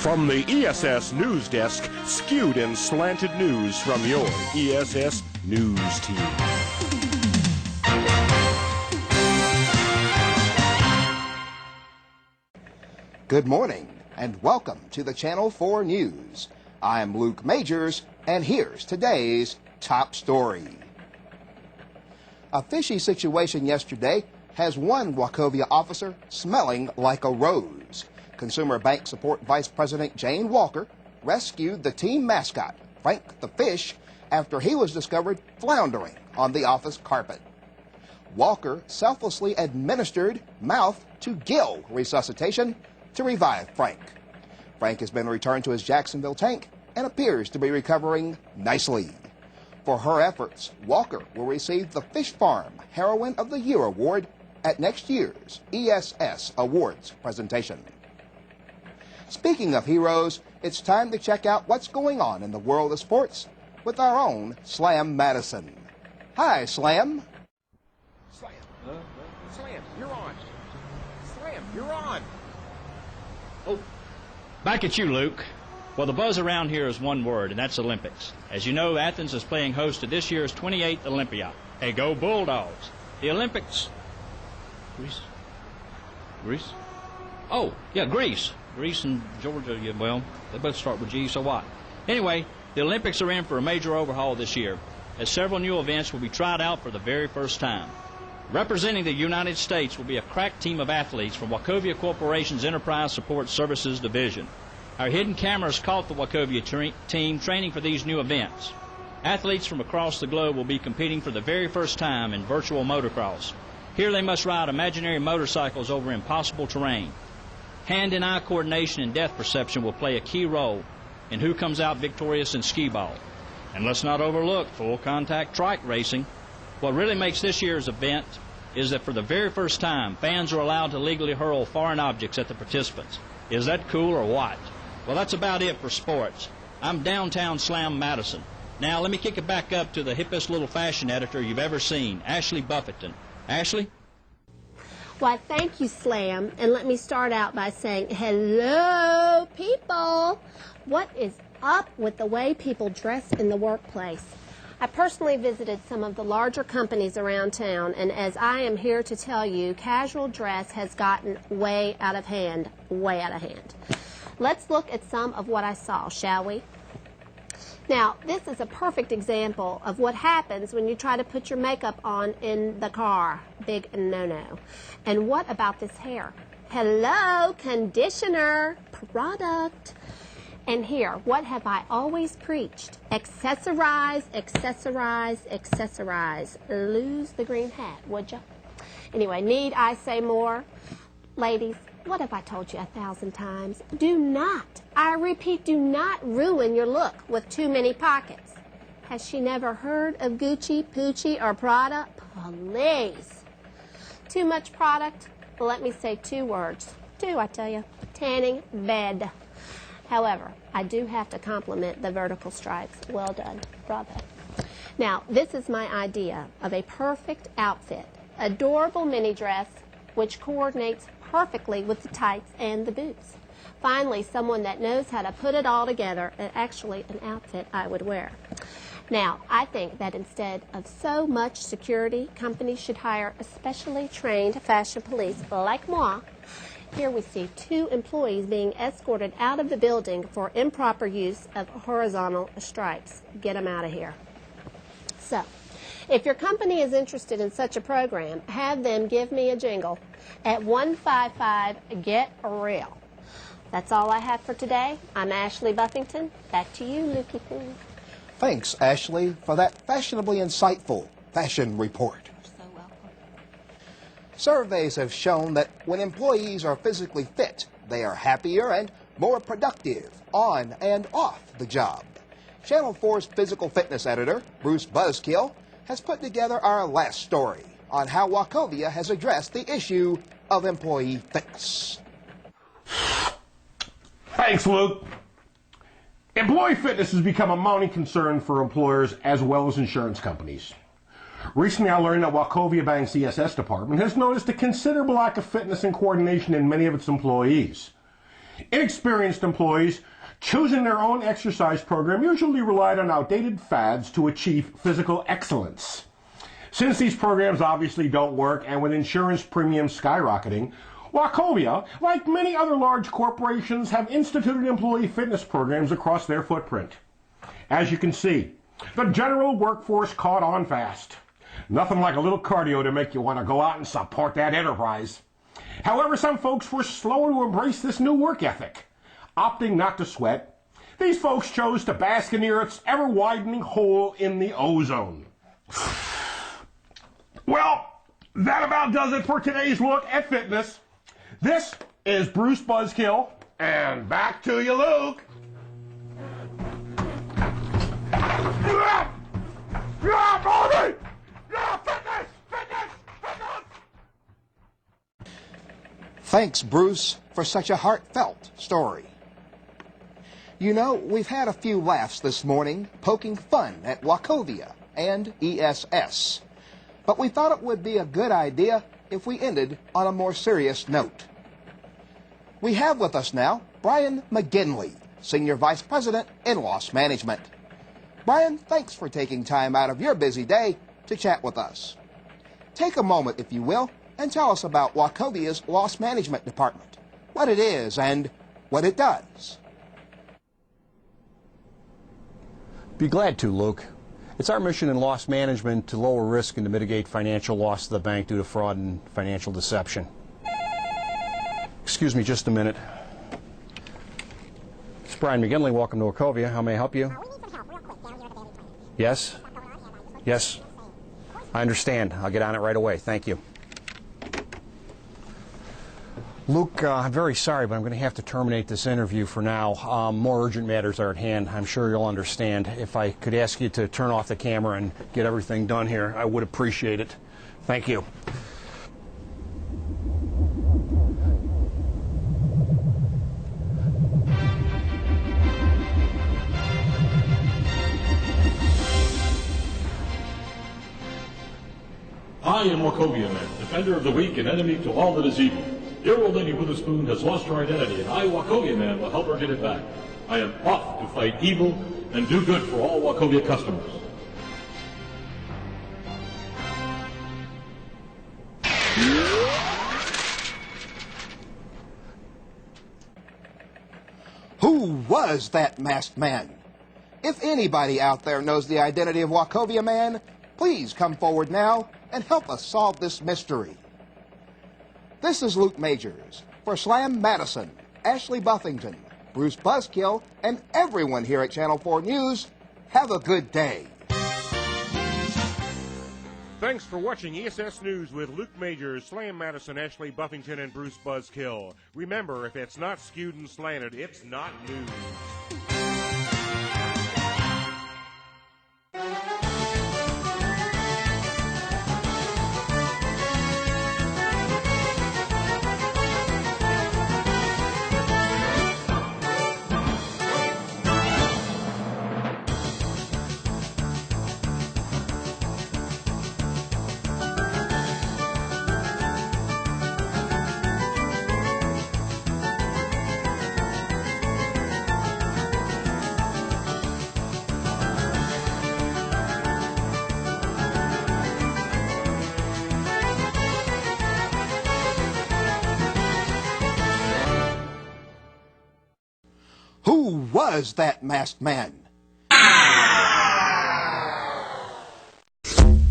From the ESS News Desk, Skewed and Slanted News from your ESS News team. Good morning, and welcome to the Channel 4 News. I'm Luke Majors, and here's today's top story. A fishy situation yesterday has one Wachovia officer smelling like a rose. Consumer Bank Support Vice President Jane Walker rescued the team mascot, Frank the Fish, after he was discovered floundering on the office carpet. Walker selflessly administered mouth-to-gill resuscitation to revive Frank. Frank has been returned to his Jacksonville tank and appears to be recovering nicely. For her efforts, Walker will receive the Fish Farm Heroine of the Year Award at next year's ESS Awards presentation. Speaking of heroes, it's time to check out what's going on in the world of sports with our own Slam Madison. Hi, Slam. Slam, you're on. Slam, you're on. Oh, back at you, Luke. Well, the buzz around here is one word, and that's Olympics. As you know, Athens is playing host to this year's 28th Olympia. Hey, go Bulldogs. The Olympics... Greece? Oh, yeah, Greece. Greece and Georgia, yeah, well, they both start with G, so what? Anyway, the Olympics are in for a major overhaul this year, as several new events will be tried out for the very first time. Representing the United States will be a crack team of athletes from Wachovia Corporation's Enterprise Support Services Division. Our hidden cameras caught the Wachovia team training for these new events. Athletes from across the globe will be competing for the very first time in virtual motocross. Here they must ride imaginary motorcycles over impossible terrain. Hand and eye coordination and depth perception will play a key role in who comes out victorious in skee ball. And let's not overlook full contact trike racing. What really makes this year's event is that for the very first time, fans are allowed to legally hurl foreign objects at the participants. Is that cool or what? Well, that's about it for sports. I'm downtown Slam Madison. Now let me kick it back up to the hippest little fashion editor you've ever seen, Ashley Buffington. Ashley? Why, thank you, Slam. And let me start out by saying, hello, people. What is up with the way people dress in the workplace? I personally visited some of the larger companies around town, and as I am here to tell you, casual dress has gotten way out of hand, way out of hand. Let's look at some of what I saw, shall we? Now, this is a perfect example of what happens when you try to put your makeup on in the car. Big no-no. And what about this hair? Hello, conditioner, product. And here, what have I always preached? Accessorize, accessorize, accessorize. Lose the green hat, would ya? Anyway, need I say more? Ladies, what have I told you 1,000 times? Do not, I repeat, do not ruin your look with too many pockets. Has she never heard of Gucci, Poochie, or Prada? Please. Too much product? Well, let me say 2 words. 2, I tell you. Tanning bed. However, I do have to compliment the vertical stripes. Well done. Bravo. Now, this is my idea of a perfect outfit. Adorable mini dress, which coordinates perfectly with the tights and the boots. Finally, someone that knows how to put it all together, and actually an outfit I would wear. Now, I think that instead of so much security, companies should hire a specially trained fashion police like moi. Here we see 2 employees being escorted out of the building for improper use of horizontal stripes. Get them out of here. So, if your company is interested in such a program, have them give me a jingle at 155-GET-REAL. That's all I have for today. I'm Ashley Buffington. Back to you, Lukey Poo. Thanks, Ashley, for that fashionably insightful fashion report. You're so welcome. Surveys have shown that when employees are physically fit, they are happier and more productive on and off the job. Channel 4's physical fitness editor, Bruce Buzzkill, has put together our last story on how Wachovia has addressed the issue of employee fitness. Thanks, Luke. Employee fitness has become a mounting concern for employers as well as insurance companies. Recently, I learned that Wachovia Bank's ESS department has noticed a considerable lack of fitness and coordination in many of its employees. Inexperienced employees choosing their own exercise program usually relied on outdated fads to achieve physical excellence. Since these programs obviously don't work, and with insurance premiums skyrocketing, Wachovia, like many other large corporations, have instituted employee fitness programs across their footprint. As you can see, the general workforce caught on fast. Nothing like a little cardio to make you want to go out and support that enterprise. However, some folks were slower to embrace this new work ethic. Opting not to sweat, these folks chose to bask in the Earth's ever-widening hole in the ozone. Well, that about does it for today's look at fitness. This is Bruce Buzzkill, and back to you, Luke. Thanks, Bruce, for such a heartfelt story. You know, we've had a few laughs this morning poking fun at Wachovia and ESS. But we thought it would be a good idea if we ended on a more serious note. We have with us now Browne McGinley, Senior Vice President in Loss Management. Browne, thanks for taking time out of your busy day to chat with us. Take a moment, if you will, and tell us about Wachovia's Loss Management Department, what it is and what it does. Be glad to, Luke. It's our mission in loss management to lower risk and to mitigate financial loss to the bank due to fraud and financial deception. Excuse me just a minute. It's Browne McGinley. Welcome to Wachovia. How may I help you? We need some help real quick down here at the baby clinic. Yes? What's going on? And I just want Yes. to say, I understand. I'll get on it right away. Thank you. Luke, I'm very sorry, but I'm going to have to terminate this interview for now. More urgent matters are at hand. I'm sure you'll understand. If I could ask you to turn off the camera and get everything done here, I would appreciate it. Thank you. I am Wachovia Man, defender of the weak and enemy to all that is evil. Your old lady Witherspoon has lost her identity, and I, Wachovia Man, will help her get it back. I am off to fight evil and do good for all Wachovia customers. Who was that masked man? If anybody out there knows the identity of Wachovia Man, please come forward now and help us solve this mystery. This is Luke Majors for Slam Madison, Ashley Buffington, Bruce Buzzkill, and everyone here at Channel 4 News. Have a good day. Thanks for watching ESS News with Luke Majors, Slam Madison, Ashley Buffington, and Bruce Buzzkill. Remember, if it's not skewed and slanted, it's not news. Who was that masked man?